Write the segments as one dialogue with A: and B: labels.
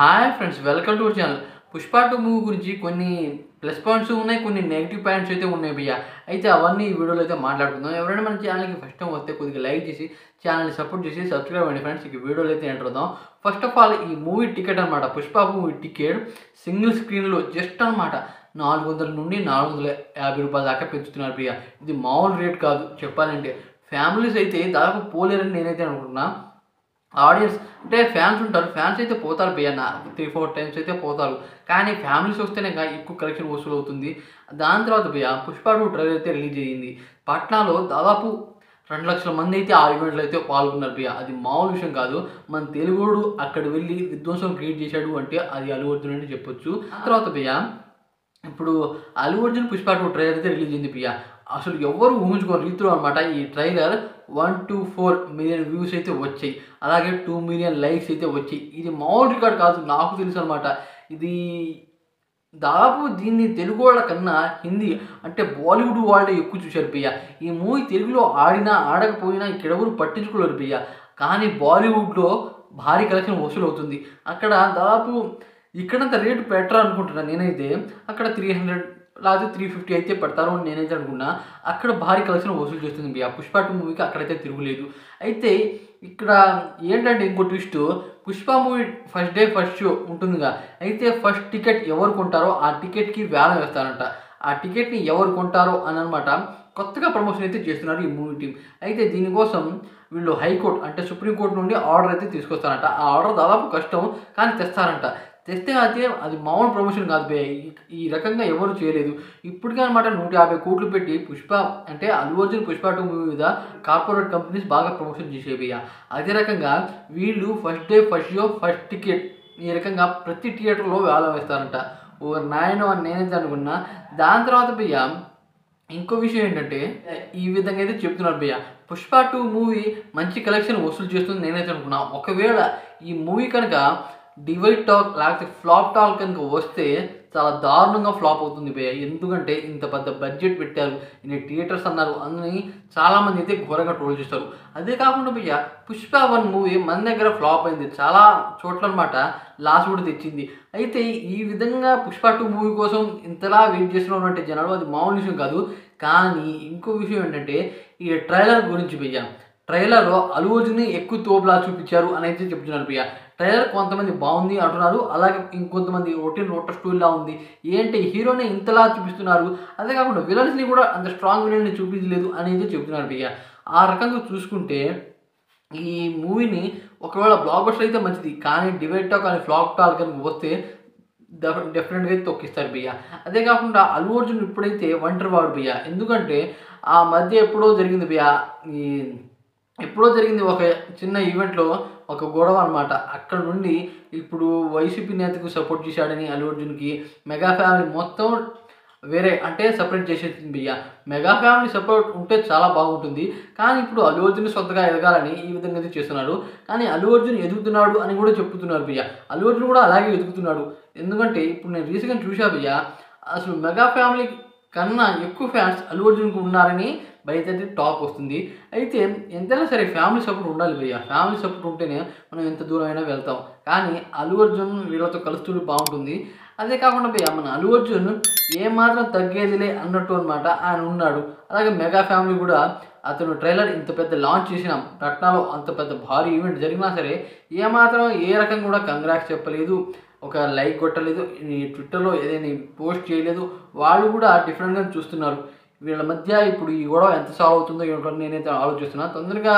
A: Hi friends, welcome to our channel. 'Pushpa 2' movie గురించి కొన్ని plus points ఉన్నాయి, కొన్ని నెగిటివ్ పాయింట్స్ అయితే ఉన్నాయి భయ్య. అయితే అవన్నీ ఈ వీడియోలో అయితే మాట్లాడుకుందాం. ఎవరైనా మన ఛానల్కి ఫస్ట్ టైం వస్తే కొద్దిగా లైక్ చేసి ఛానల్ని సపోర్ట్ చేసి సబ్స్క్రైబ్ అవ్వండి ఫ్రెండ్స్. ఈ వీడియోలో అయితే ఎంటర్ అవుదాం. ఫస్ట్ ఆఫ్ ఆల్ ఈ మూవీ టికెట్ అనమాట, 'పుష్ప' మూవీ టికెట్ సింగిల్ స్క్రీన్లో జస్ట్ అనమాట 400 నుండి 450 రూపాయల దాకా పెంచుతున్నారు భయ్య. ఇది మామూలు రేట్ కాదు చెప్పాలంటే. ఫ్యామిలీస్ అయితే దాదాపు పోలేరని నేనైతే అనుకుంటున్నా. ఆడియన్స్ అంటే ఫ్యాన్స్ ఉంటారు, ఫ్యాన్స్ అయితే పోతారు భయ్య, 3-4 టైమ్స్ అయితే పోతారు. కానీ ఫ్యామిలీస్ వస్తేనే ఎక్కువ కలెక్షన్ వసూలు అవుతుంది. దాని తర్వాత భయ్య 'పుష్ప 2' ట్రైలర్ అయితే రిలీజ్ అయ్యింది. పాట్నాలో దాదాపు 2 లక్షల మంది అయితే ఆ ఈవెంట్లో అయితే పాల్గొన్నారు భయ్య. అది మామూలు విషయం కాదు. మన తెలుగుడు అక్కడ వెళ్ళి విధ్వంసం క్రియేట్ చేశాడు అంటే అది అల్లు అర్జున్ అని చెప్పొచ్చు. ఆ తర్వాత భయ్య ఇప్పుడు అల్లు అర్జున్ 'పుష్ప 2' ట్రైలర్ అయితే రిలీజ్ అయింది భయ్య. అసలు ఎవరు ఊహించుకోని రీతిలో అనమాట ఈ ట్రైలర్ 1-4 మిలియన్ వ్యూస్ అయితే వచ్చాయి. అలాగే 2 మిలియన్ లైక్స్ అయితే వచ్చాయి. ఇది మామూలు రికార్డ్ కాదు, నాకు తెలుసు అనమాట. ఇది దాదాపు దీన్ని తెలుగు వాళ్ళ కన్నా హిందీ అంటే బాలీవుడ్ వాళ్ళే ఎక్కువ చూశారు భయ్య. ఈ మూవీ తెలుగులో ఆడినా ఆడకపోయినా ఇక్కడ ఎవరు పట్టించుకోలేరు భయ్య. కానీ బాలీవుడ్లో భారీ కలెక్షన్ వసూలు అవుతుంది. అక్కడ దాదాపు ఇక్కడంత రేటు పెట్టరు అనుకుంటున్నాను నేనైతే. అక్కడ 300 లేదా 350 అయితే పెడతారు అని నేనైతే అనుకున్నా. అక్కడ భారీ కలెక్షన్ వసూలు చేస్తుంది భయ్య. 'పుష్ప 2' మూవీకి అక్కడైతే తిరుగులేదు. అయితే ఇక్కడ ఏంటంటే ఇంకో twist, 'Pushpa' movie first day first show ఉంటుందిగా. అయితే ఫస్ట్ టికెట్ ఎవరు కొంటారో ఆ టికెట్కి వేలం వేస్తారంట. ఆ టికెట్ని ఎవరు కొంటారో అని అనమాట కొత్తగా ప్రమోషన్ అయితే చేస్తున్నారు ఈ మూవీ టీం. అయితే దీనికోసం వీళ్ళు హైకోర్టు అంటే సుప్రీంకోర్టు నుండి ఆర్డర్ అయితే తీసుకొస్తారంట. ఆ ఆర్డర్ దాదాపు కష్టం, కానీ తెస్తారంట. తెస్తే అయితే అది మామూలు ప్రమోషన్ కాదు భయ్య. ఈ రకంగా ఎవరు చేయలేదు ఇప్పటికే అనమాట. 150 కోట్లు పెట్టి అంటే అల్లు అర్జున్ 'పుష్ప 2' మూవీ మీద కార్పొరేట్ కంపెనీస్ బాగా ప్రమోషన్ చేసే భయ్య. అదే రకంగా వీళ్ళు first day first show first ticket ఈ రకంగా ప్రతి థియేటర్లో వేలం వేస్తారంట. ఓ నాయనో అని నేనైతే అనుకున్నా. దాని తర్వాత భయ్య ఇంకో విషయం ఏంటంటే ఈ విధంగా అయితే చెప్తున్నారు భయ్య, 'పుష్ప 2' మూవీ మంచి కలెక్షన్ వసూలు చేస్తుంది నేనైతే అనుకున్నా. ఒకవేళ ఈ మూవీ కనుక డివైడ్ టాక్ లేకపోతే ఫ్లాప్ టాక్ కనుక వస్తే చాలా దారుణంగా ఫ్లాప్ అవుతుంది భయ్య. ఎందుకంటే ఇంత పెద్ద బడ్జెట్ పెట్టారు, ఇన్ని థియేటర్స్ అన్నారు, అందుని చాలామంది అయితే ఘోరంగా ట్రోల్ చేస్తారు. అదే కాకుండా భయ్య 'పుష్ప 1' మూవీ మన దగ్గర ఫ్లాప్ అయింది, చాలా చోట్ల అనమాట లాస్ కూడా తెచ్చింది. అయితే ఈ విధంగా 'పుష్ప 2' మూవీ కోసం ఇంతలా వెయిట్ చేస్తున్నాం అంటే జనాలు, అది మామూలు విషయం కాదు. కానీ ఇంకో విషయం ఏంటంటే ఈ ట్రైలర్ గురించి భయ్య. ట్రైలర్లో అల్లు అర్జున్ని ఎక్కువ తోపులా చూపించారు అని అయితే చెప్తున్నారు భయ్య. ట్రైలర్ కొంతమంది బాగుంది అంటున్నారు, అలాగే ఇంకొంతమంది రోటర్ స్టోరీలా ఉంది, ఏంటి హీరోని ఇంతలా చూపిస్తున్నారు, అదే కాకుండా విలన్స్ని కూడా అంత స్ట్రాంగ్ విలన్ని చూపించలేదు అని అయితే చెప్తున్నారు భయ్య. ఆ రకంగా చూసుకుంటే ఈ మూవీని ఒకవేళ బ్లాక్ బస్టర్ అయితే మంచిది, కానీ డివైడ్ టాక్ కానీ ఫ్లాప్ టాక్ కనుక వస్తే డెఫినెట్గా అయితే తొక్కిస్తారు భయ్య. అదే కాకుండా అల్లు అర్జున్ ఇప్పుడైతే ఒంటరి వాడు భయ్య. ఎందుకంటే ఆ మధ్య ఎప్పుడో జరిగింది భయ్య, ఎప్పుడో జరిగింది ఒక చిన్న ఈవెంట్లో ఒక గొడవ అనమాట. అక్కడ నుండి ఇప్పుడు వైసీపీ నేతకు సపోర్ట్ చేశాడని అల్లు అర్జున్కి మెగా ఫ్యామిలీ మొత్తం వేరే అంటే సపరేట్ చేసేసింది భయ్య. మెగా ఫ్యామిలీ సపోర్ట్ ఉంటే చాలా బాగుంటుంది, కానీ ఇప్పుడు అల్లు అర్జున్ సొంతగా ఎదగాలని ఈ విధంగా అయితే చేస్తున్నారు. కానీ అల్లు అర్జున్ ఎదుగుతున్నాడు అని కూడా చెప్తున్నారు భయ్య. అల్లు అర్జున్ కూడా అలాగే ఎదుగుతున్నాడు. ఎందుకంటే ఇప్పుడు నేను రీసెంట్గా చూసా భయ్య, అసలు మెగా ఫ్యామిలీ కన్నా ఎక్కువ ఫ్యాన్స్ అల్లు అర్జున్కి ఉన్నారని బయట అయితే టాక్ వస్తుంది. అయితే ఎంతైనా సరే ఫ్యామిలీ సపోర్ట్ ఉండాలి భయ్య. ఫ్యామిలీ సపోర్ట్ ఉంటేనే మనం ఎంత దూరం అయినా వెళ్తాం. కానీ అల్లు అర్జున్ వీళ్ళతో కలుస్తూ బాగుంటుంది. అదే కాకుండా భయ్య మన అల్లు అర్జున్ ఏమాత్రం తగ్గేదిలే అన్నట్టు అనమాట ఆయన ఉన్నాడు. అలాగే మెగా ఫ్యామిలీ కూడా అతను ట్రైలర్ ఇంత పెద్ద లాంచ్ చేసిన పట్నాలో అంత పెద్ద భారీ ఈవెంట్ జరిగినా సరే ఏమాత్రం ఏ రకంగా కూడా కంగ్రాట్స్ చెప్పలేదు, ఒక లైక్ కొట్టలేదు, ట్విట్టర్లో ఏదైనా పోస్ట్ చేయలేదు. వాళ్ళు కూడా డిఫరెంట్గా చూస్తున్నారు. వీళ్ళ మధ్య ఇప్పుడు ఈ గొడవ ఎంత సాల్వ్ అవుతుందో ఏంటో నేనైతే ఆలోచిస్తున్నా. తొందరగా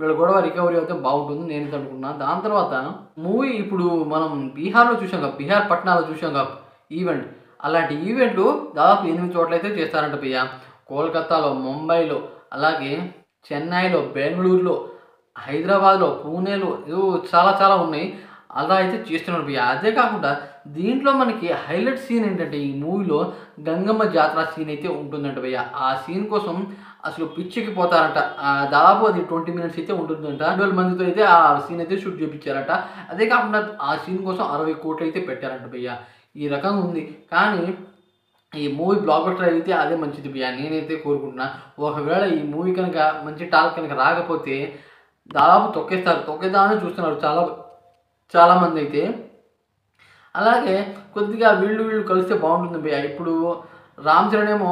A: వీళ్ళ గొడవ రికవరీ అయితే బాగుంటుంది నేనైతే అనుకున్నా. దాని తర్వాత మూవీ ఇప్పుడు మనం బీహార్లో చూసాం కదా, బీహార్ పట్నాలో చూసాం కదా ఈవెంట్. అలాంటి ఈవెంట్లు దాదాపు 8 చోట్ల అయితే చేస్తారంట భయ్య. కోల్కతాలో, ముంబైలో, అలాగే చెన్నైలో, బెంగళూరులో, హైదరాబాద్లో, పూణేలో చాలా చాలా ఉన్నాయి. అలా అయితే చేస్తున్నారు భయ్య. అదే కాకుండా దీంట్లో మనకి హైలైట్ సీన్ ఏంటంటే ఈ మూవీలో గంగమ్మ జాతర సీన్ అయితే ఉంటుందంట భయ్య. ఆ సీన్ కోసం అసలు పిచ్చికి పోతారంట. దాదాపు అది 20 మినిట్స్ అయితే ఉంటుందంట. 12 మందితో అయితే ఆ సీన్ అయితే షూట్ చేయించారట. అదే కాకుండా ఆ సీన్ కోసం 60 కోట్లు అయితే పెట్టారంట భయ్య. ఈ రకంగా ఉంది. కానీ ఈ మూవీ బ్లాక్ బస్టర్ అయితే అదే మంచిది భయ్య, నేనైతే కోరుకుంటున్నా. ఒకవేళ ఈ మూవీ కనుక మంచి టాక్ కనుక రాకపోతే దాదాపు తొక్కేస్తారు, తొక్కేద్దామని చూస్తున్నారు చాలామంది అయితే. అలాగే కొద్దిగా వీళ్ళు కలిస్తే బాగుంటుంది భయ్య. ఇప్పుడు రామ్ చరణ్ ఏమో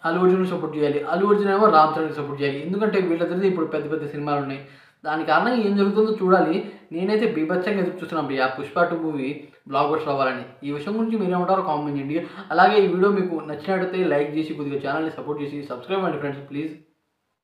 A: అల్లు అర్జున్‌కి సపోర్ట్ చేయాలి. అల్లు అర్జున్ ఏమో రామ్ చరణ్‌కి సపోర్ట్ చేయాలి. ఎందుకంటే వీళ్ళిద్దరిది ఇప్పుడు పెద్ద పెద్ద సినిమాలున్నాయి. దాని కారణంగా ఏం జరుగుతుందో చూడాలి. నేనైతే బీభత్సంగా ఎదురు చూస్తున్నాను భయ్య 'పుష్ప 2' మూవీ బ్లాక్ బస్టర్ అవ్వాలని. ఈ విషయం గురించి మీరేమంటారో కామెంట్ చేయండి. అలాగే ఈ వీడియో మీకు నచ్చినట్టయితే లైక్ చేసి కొద్దిగా ఛానల్‌ని సపోర్ట్ చేసి సబ్స్క్రైబ్ అవ్వండి ఫ్రెండ్స్ ప్లీజ్.